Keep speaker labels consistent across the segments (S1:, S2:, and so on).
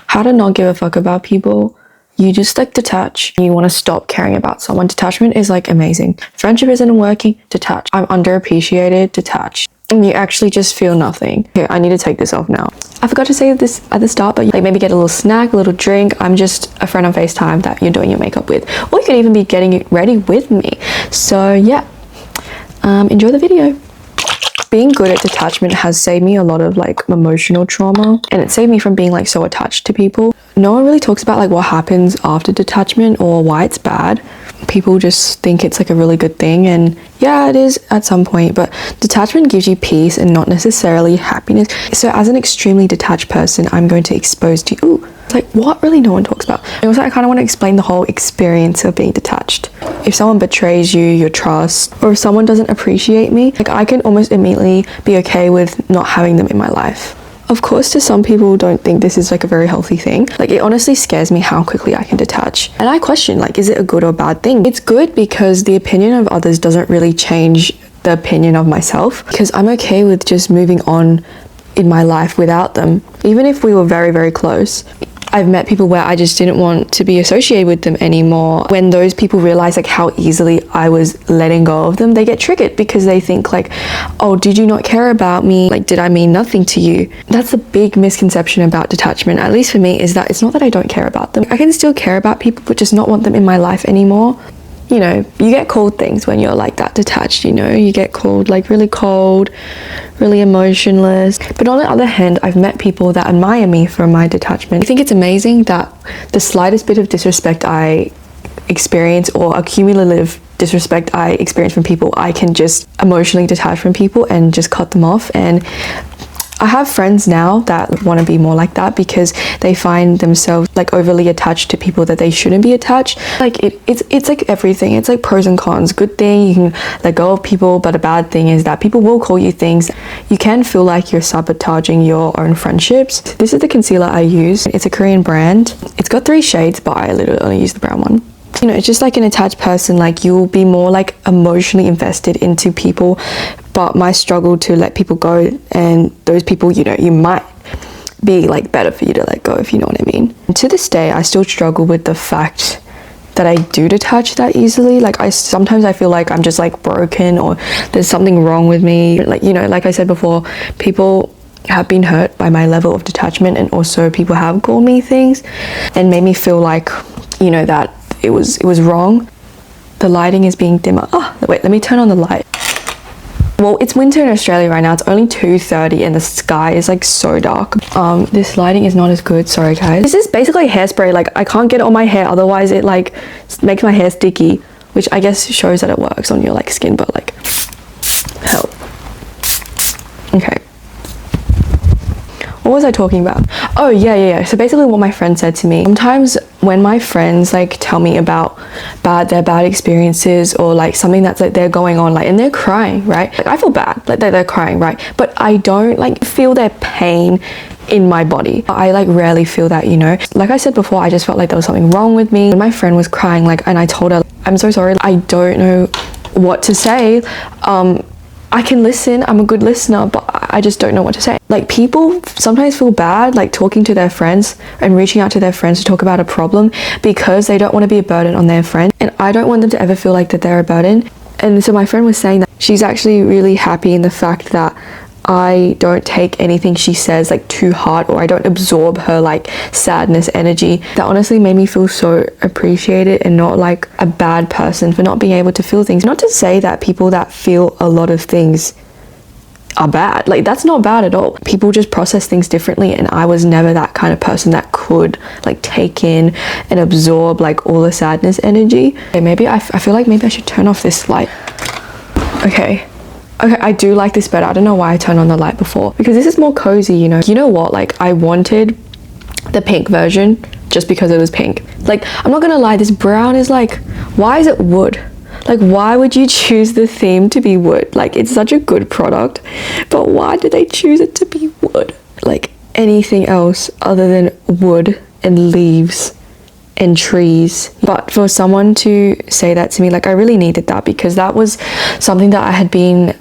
S1: how to not give a fuck about people. You just like detach. You want to stop caring about someone. Detachment is like amazing. Friendship isn't working, detach. I'm underappreciated, detach. And you actually just feel nothing. Okay, I need to take this off now. I forgot to say this at the start, but like maybe get a little snack, a little drink. I'm just a friend on FaceTime that you're doing your makeup with. Or you could even be getting it ready with me. So yeah, enjoy the video. Being good at detachment has saved me a lot of like emotional trauma, and it saved me from being like so attached to people. No one really talks about like what happens after detachment or why it's bad. People just think it's like a really good thing, and yeah, it is at some point, but detachment gives you peace and not necessarily happiness. So as an extremely detached person, I'm going to expose to you, it's like what really no one talks about. And also I kind of want to explain the whole experience of being detached. If someone betrays you, your trust, or if someone doesn't appreciate me, like I can almost immediately be okay with not having them in my life. Of course, to some people don't think this is like a very healthy thing. Like it honestly scares me how quickly I can detach. And I question like, is it a good or bad thing? It's good because the opinion of others doesn't really change the opinion of myself, because I'm okay with just moving on in my life without them. Even if we were very, very close. I've met people where I just didn't want to be associated with them anymore. When those people realize like how easily I was letting go of them, they get triggered because they think like, oh, did you not care about me? Like, did I mean nothing to you? That's a big misconception about detachment, at least for me, is that it's not that I don't care about them. I can still care about people, but just not want them in my life anymore. You know, you get called things when you're like that detached, you know, you get called like really cold, really emotionless. But on the other hand, I've met people that admire me for my detachment. I think it's amazing that the slightest bit of disrespect I experience, or a cumulative disrespect I experience from people, I can just emotionally detach from people and just cut them off. And I have friends now that want to be more like that because they find themselves like overly attached to people that they shouldn't be attached. Like it's like everything. It's like pros and cons. Good thing you can let go of people, but a bad thing is that people will call you things. You can feel like you're sabotaging your own friendships. This is the concealer I use. It's a Korean brand. It's got 3 shades, but I literally only use the brown one. You know, it's just like an attached person, like you'll be more like emotionally invested into people, but my struggle to let people go, and those people, you know, you might be like better for you to let go, if you know what I mean. And to this day, I still struggle with the fact that I do detach that easily. Like sometimes I feel like I'm just like broken, or there's something wrong with me. Like, you know, like I said before, people have been hurt by my level of detachment, and also people have called me things and made me feel like, you know, that it was wrong. The lighting is being dimmer. Oh, wait, let me turn on the light. Well, it's winter in Australia right now. It's only 2:30 and the sky is like so dark. This lighting is not as good, sorry guys. This is basically hairspray. Like I can't get it on my hair, otherwise it like makes my hair sticky, which I guess shows that it works on your like skin, but like help. Okay. What was I talking about? Oh yeah. So basically what my friend said to me, sometimes when my friends like tell me about their bad experiences, or like something that's like they're going on, like, and they're crying, right? Like I feel bad, like they're crying, right? But I don't like feel their pain in my body. I like rarely feel that, you know. Like I said before, I just felt like there was something wrong with me. When my friend was crying, like, and I told her, I'm so sorry, I don't know what to say. I can listen, I'm a good listener, but I just don't know what to say. Like people sometimes feel bad like talking to their friends and reaching out to their friends to talk about a problem because they don't want to be a burden on their friend, and I don't want them to ever feel like that they're a burden. And so my friend was saying that she's actually really happy in the fact that I don't take anything she says like too hard, or I don't absorb her like sadness energy. That honestly made me feel so appreciated and not like a bad person for not being able to feel things. Not to say that people that feel a lot of things are bad, like that's not bad at all. People just process things differently, and I was never that kind of person that could like take in and absorb like all the sadness energy. Okay, maybe I feel like maybe I should turn off this light. Okay, I do like this better. I don't know why I turned on the light before, because this is more cozy, you know. You know what, like I wanted the pink version just because it was pink. Like I'm not gonna lie, this brown is like, why is it wood? Like why would you choose the theme to be wood? Like it's such a good product, but why did they choose it to be wood? Like anything else other than wood and leaves and trees. But for someone to say that to me, like I really needed that, because that was something that I had been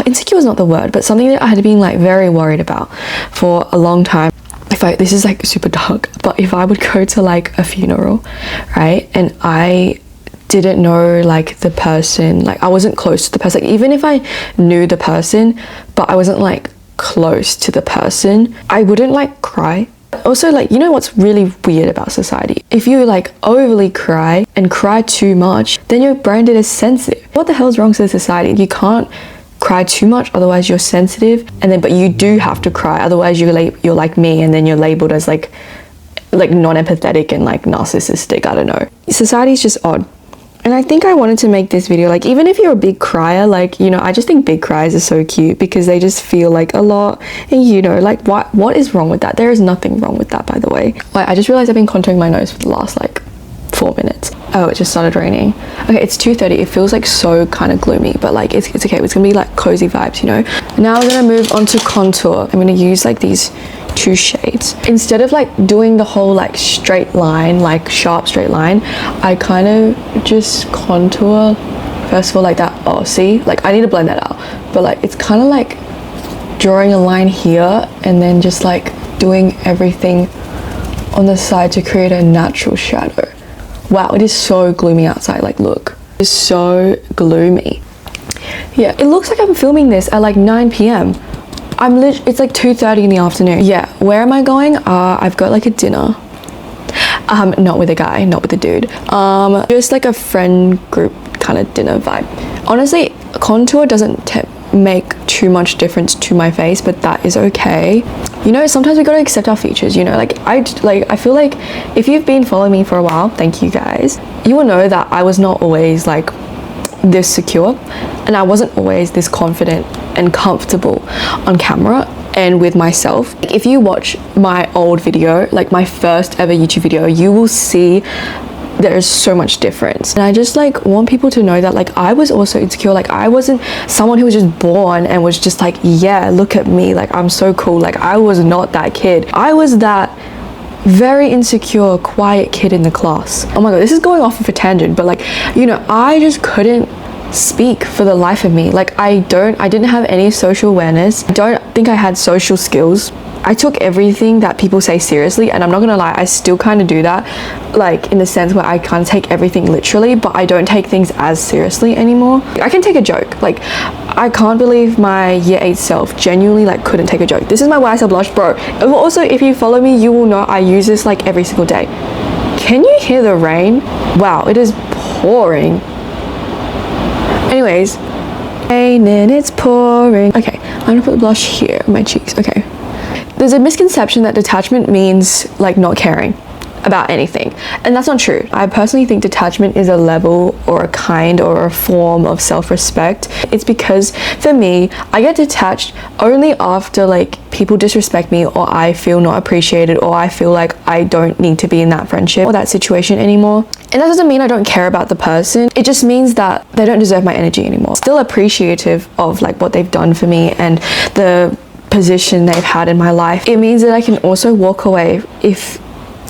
S1: insecure is not the word, but something that I had been like very worried about for a long time. this is like super dark, but if I would go to like a funeral, right, and I didn't know like the person, like I wasn't close to the person, like even if I knew the person but I wasn't like close to the person, I wouldn't like cry. Also, like, you know what's really weird about society? If you like overly cry and cry too much, then you're branded as sensitive. What the hell is wrong with society? You can't cry too much, otherwise you're sensitive, and then but you do have to cry, otherwise you're like me, and then you're labeled as like non-empathetic and like narcissistic. I don't know. Society is just odd. And I think I wanted to make this video, like, even if you're a big crier, like, you know, I just think big cries are so cute because they just feel like a lot. And you know, like, what is wrong with that? There is nothing wrong with that, by the way. Like, I just realized I've been contouring my nose for the last like 4 minutes. Oh, it just started raining. Okay, it's 2:30. It feels like so kind of gloomy, but like it's okay. It's gonna be like cozy vibes, you know. Now we're gonna move on to contour. I'm gonna use like these 2 shades. Instead of like doing the whole like straight line, like sharp straight line, I kind of just contour first of all like that. Oh, see, like I need to blend that out, but like it's kind of like drawing a line here and then just like doing everything on the side to create a natural shadow. Wow, it is so gloomy outside. Like, look, it's so gloomy. Yeah, it looks like I'm filming this at like 9 p.m. It's like 2:30 in the afternoon. Yeah, where am I going? I've got like a dinner. Not with a guy, not with a dude. Just like a friend group kind of dinner vibe. Honestly, contour doesn't make too much difference to my face, but that is okay. You know, sometimes we gotta accept our features, you know, like I feel like if you've been following me for a while, thank you guys, you will know that I was not always like this secure, and I wasn't always this confident and comfortable on camera and with myself. If you watch my old video, like my first ever YouTube video, you will see there's so much difference. And I just like want people to know that like I was also insecure. Like I wasn't someone who was just born and was just like, yeah, look at me, like I'm so cool. Like I was not that kid. I was that very insecure, quiet kid in the class. Oh my god, this is going off of a tangent, but like, you know, I just couldn't speak for the life of me. Like I didn't have any social awareness. I don't think I had social skills. I took everything that people say seriously, and I'm not gonna lie, I still kind of do that, like in the sense where I kind of take everything literally, but I don't take things as seriously anymore. I can take a joke. Like I can't believe my year 8 self genuinely like couldn't take a joke. This is my YSL blush, bro. Also, if you follow me, you will know I use this like every single day. Can you hear the rain? Wow, it is pouring. Anyways, rain and it's pouring. Okay, I'm gonna put the blush here on my cheeks. Okay. There's a misconception that detachment means like not caring about anything, and that's not true. I personally think detachment is a level or a kind or a form of self-respect. It's because for me, I get detached only after like people disrespect me, or I feel not appreciated, or I feel like I don't need to be in that friendship or that situation anymore. And that doesn't mean I don't care about the person. It just means that they don't deserve my energy anymore. Still appreciative of like what they've done for me and the position they've had in my life. It means that I can also walk away if,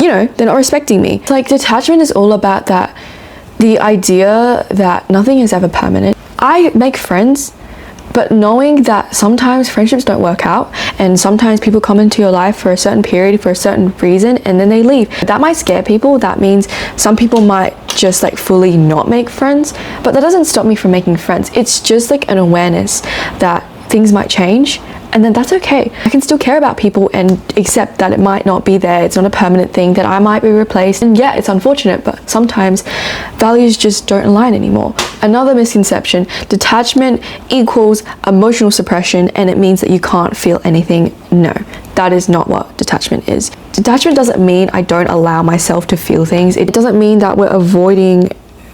S1: you know, they're not respecting me. Like detachment is all about that, the idea that nothing is ever permanent. I make friends, but knowing that sometimes friendships don't work out, and sometimes people come into your life for a certain period for a certain reason and then they leave. That might scare people. That means some people might just like fully not make friends, but that doesn't stop me from making friends. It's just like an awareness that things might change, and then that's okay. I can still care about people and accept that it might not be there. It's not a permanent thing, that I might be replaced. And yeah, it's unfortunate, but sometimes values just don't align anymore. Another misconception, detachment equals emotional suppression, and it means that you can't feel anything. No, that is not what detachment is. Detachment doesn't mean I don't allow myself to feel things. It doesn't mean that we're avoiding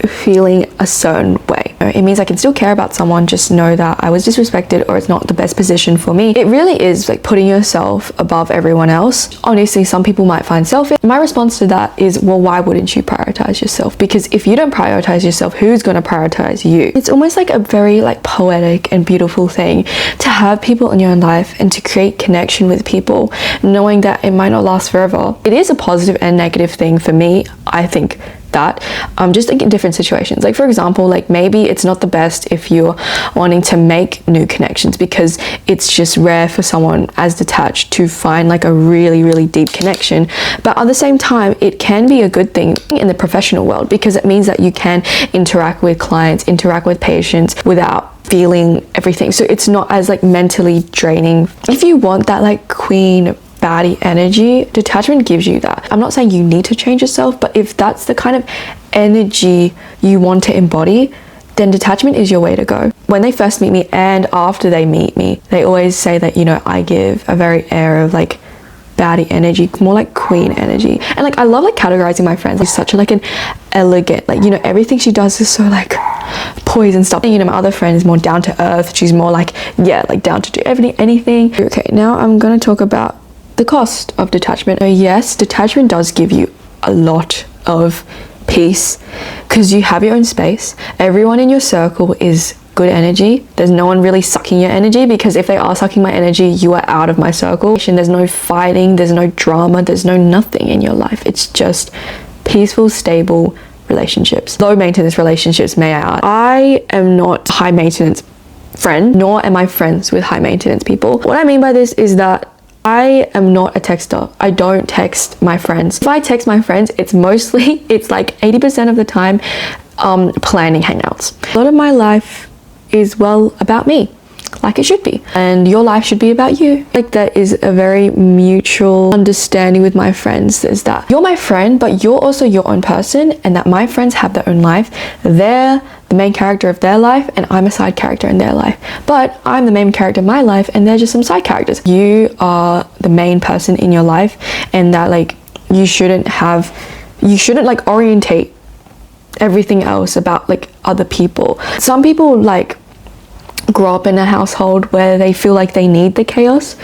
S1: feeling a certain way. It means I can still care about someone, just know that I was disrespected or it's not the best position for me. It really is like putting yourself above everyone else. Honestly, some people might find selfish. My response to that is, well, why wouldn't you prioritize yourself? Because if you don't prioritize yourself, who's going to prioritize you? It's almost like a very like poetic and beautiful thing to have people in your life and to create connection with people, knowing that it might not last forever. It is a positive and negative thing for me. I think that just like in different situations, like for example, like maybe it's not the best if you're wanting to make new connections, because it's just rare for someone as detached to find like a really deep connection. But at the same time, it can be a good thing in the professional world, because it means that you can interact with clients, interact with patients without feeling everything. So it's not as like mentally draining. If you want that like queen baddie energy, detachment gives you that. I'm not saying you need to change yourself, but if that's the kind of energy you want to embody, then detachment is your way to go. When they first meet me and after they meet me, they always say that, you know, I give a very air of like baddie energy, more like queen energy. And like I love like categorizing my friends. She's such a, like an elegant, like, you know, everything she does is so like poised and stuff. And, you know, my other friend is more down to earth. She's more like, yeah, like down to do anything. Okay, now I'm gonna talk about the cost of detachment. So yes, detachment does give you a lot of peace, because you have your own space. Everyone in your circle is good energy. There's no one really sucking your energy, because if they are sucking my energy, you are out of my circle. And there's no fighting, there's no drama, there's no nothing in your life. It's just peaceful, stable relationships. Low maintenance relationships, may I add. I am not a high maintenance friend, nor am I friends with high maintenance people. What I mean by this is that I am not a texter. I don't text my friends. If I text my friends, it's like 80% of the time planning hangouts. A lot of my life is, well, about me, like it should be, and your life should be about you. Like there is a very mutual understanding with my friends, is that you're my friend, but you're also your own person, and that my friends have their own life. They're the main character of their life, and I'm a side character in their life. But I'm the main character in my life, and they're just some side characters. You are the main person in your life, and that like you shouldn't like orientate everything else about like other people. Some people like grow up in a household where they feel like they need the chaos,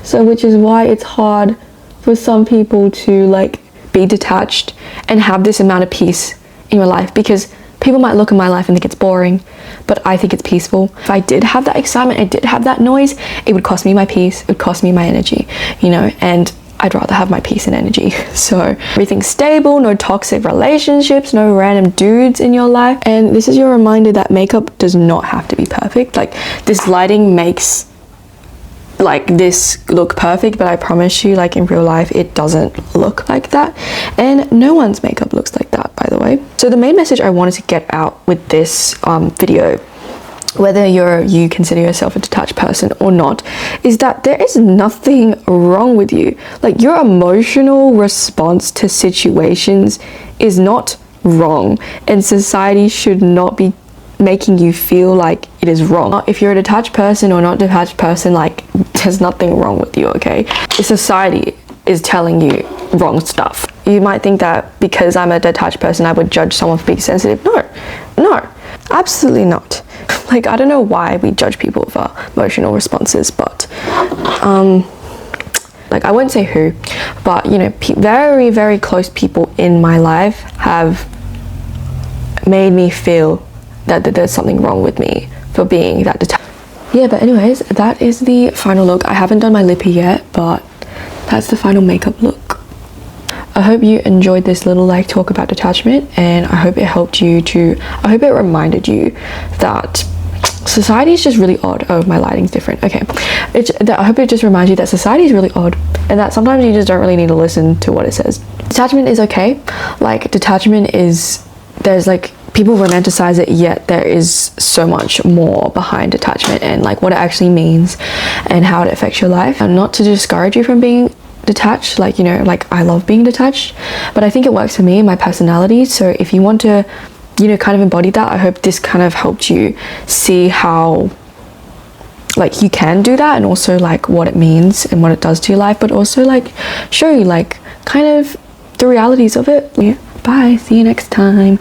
S1: so which is why it's hard for some people to like be detached and have this amount of peace in your life, because people might look at my life and think it's boring, but I think it's peaceful. If I did have that excitement, I did have that noise, it would cost me my peace, it would cost me my energy, you know, and I'd rather have my peace and energy. So everything's stable, no toxic relationships, no random dudes in your life. And this is your reminder that makeup does not have to be perfect. Like this lighting makes like this look perfect, but I promise you, like in real life, it doesn't look like that. And no one's makeup looks like that, by the way. So the main message I wanted to get out with this video, whether you consider yourself a detached person or not, is that there is nothing wrong with you. Like your emotional response to situations is not wrong, and society should not be making you feel like it is wrong. If you're a detached person or not detached person, like there's nothing wrong with you, okay? Society is telling you wrong stuff. You might think that because I'm a detached person, I would judge someone for being sensitive. No, absolutely not. Like, I don't know why we judge people for emotional responses, but like I wouldn't say who, but you know, very close people in my life have made me feel that there's something wrong with me for being that detached. Yeah, but anyways, that is the final look. I haven't done my lippy yet, but that's the final makeup look. I hope you enjoyed this little like talk about detachment, and I hope it helped you to, I hope it reminded you that society is just really odd. Oh, my lighting's different. Okay, I hope it just reminds you that society is really odd, and that sometimes you just don't really need to listen to what it says. Detachment is okay. Like detachment is, there's like, people romanticize it, yet there is so much more behind detachment and like what it actually means and how it affects your life. And not to discourage you from being detached, like, you know, like I love being detached, but I think it works for me and my personality. So if you want to, you know, kind of embody that, I hope this kind of helped you see how like you can do that, and also like what it means and what it does to your life, but also like show you like kind of the realities of it. Bye, see you next time.